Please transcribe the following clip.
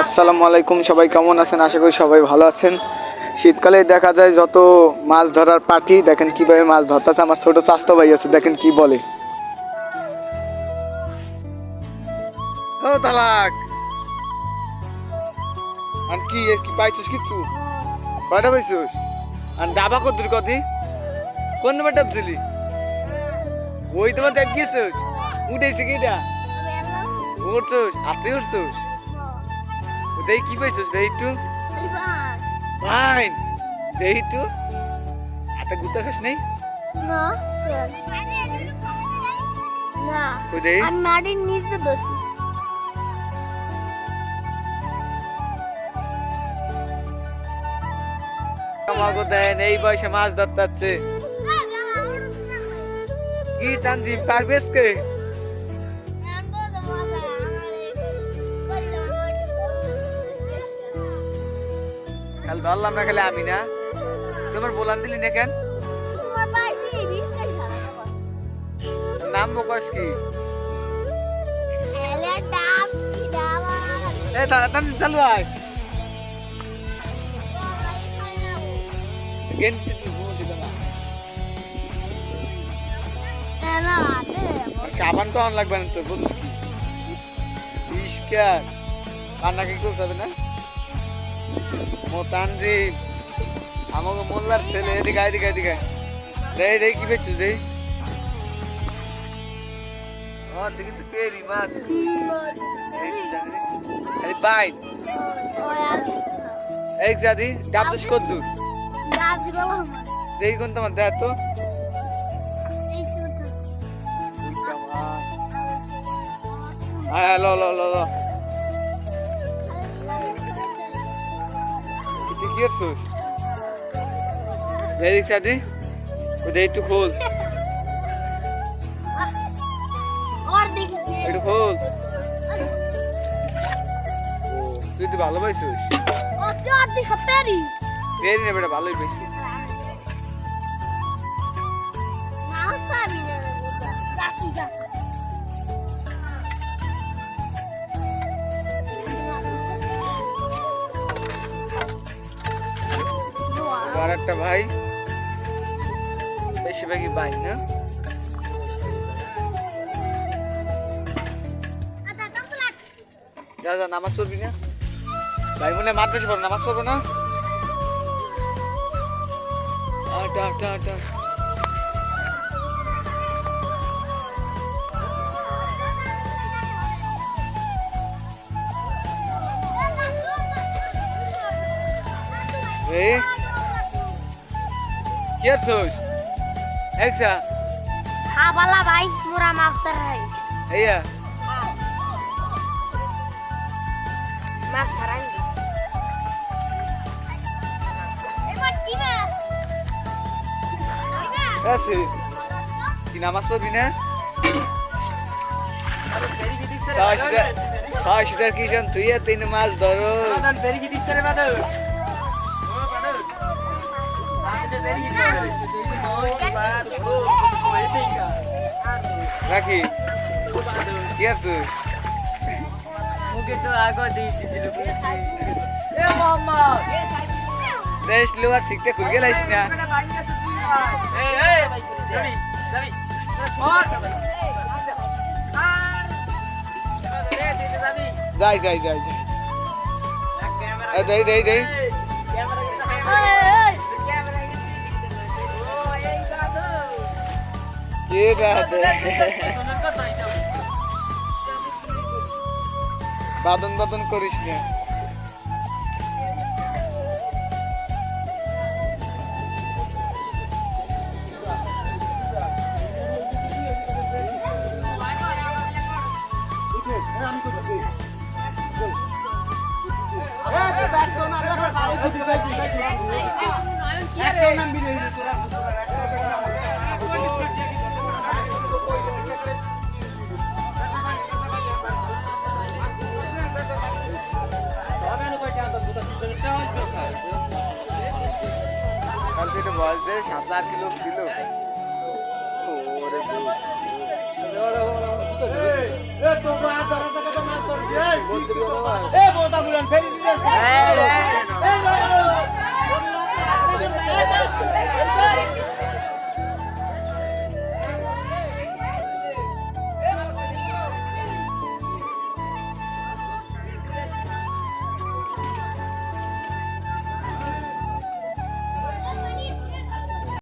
আসসালামু আলাইকুম, সবাই কেমন আছেন? আশা করি সবাই ভালো আছেন। শীতকালে দেখা যায় যত মাছ ধরার পার্টি, দেখেন কিভাবে মাছ ধরতেছে। আমার ছোট চাস্তো ভাই আছে, দেখেন কি বলে। ও তালাক আর কি পাইছিস কিছু? কয়টা পাইছিস? আর ডাবা কত দূর কদি? কোন নম্বর ডাবছিলি? ওই তোমার ডাব গিয়েছিস? উঠেছি কি এটা? উঠছিস? আপনি উঠছিস? ওটাই কি পাইছিস? দেই একটু ফাইন, দেই একটু। আটা গুতা খাস নেই? না না ওই দেই আমি মাটির নিচে বসি। আমাকে দেন, এই বয়সে মাছ ধরতে যাচ্ছে। কি তানজিম পারবে আজকে? কাল ধরলাম না, খালি আমি না। তোমার বলান দিলি না কেন? নাম বকস কি? এ তাড়াতাড়ি চালু আয়। গেন্টি তুই ঘুমোছি না। সাবান তো আন লাগবে না তোর, বুঝছিস কি? ইস্কার কান্না কি করতে হবে না? মোতানজি আমাকে মোল্লার ছেলে, এদিকে এদিকে এদিকে দেই দেই কি বেচছিস দেই? ও দেখি তো পেরি মাছ। এই বাই এই জাদি ডাবদুস কত দূর? দেই কোন তোমার দেখ তো। লো লো লো লো কি করছিস? দেই জাদি ও দেই একটু খোল, একটু খোল। তুই তো ভালো পাইছিস? পেরি না বেটা, ভালোই পাইছিস। আর একটা ভাই, বেশিরভাগই ভাই না? যা যা, নামাজ পড়বি না? ভাই মনে মাদ্রাসা পড়ো, নামাজ পড়বো না? আটা আটা আটা এই কি করছিস? একসা খাবালা ভাই মোরা মাফতার ভাই এইয়া মাছ ধরাই আছে কি? নামাজ পড়বি না? সেটা কি জান তুই? আর তিন মাছ ধরো রাখি কি আছে? মুখে তো আগো দিয়েছিল দেশ লোয়ার শিখতে খুল গেলাইস না। যাই যাই যাই যাই দেই দেই দেই কে রাতে বাদন বাদন করিস না। কালকে তো বলছে 7-8 কিলো ছিল। ওরে এ বোতা বুলান ফেরি দিছে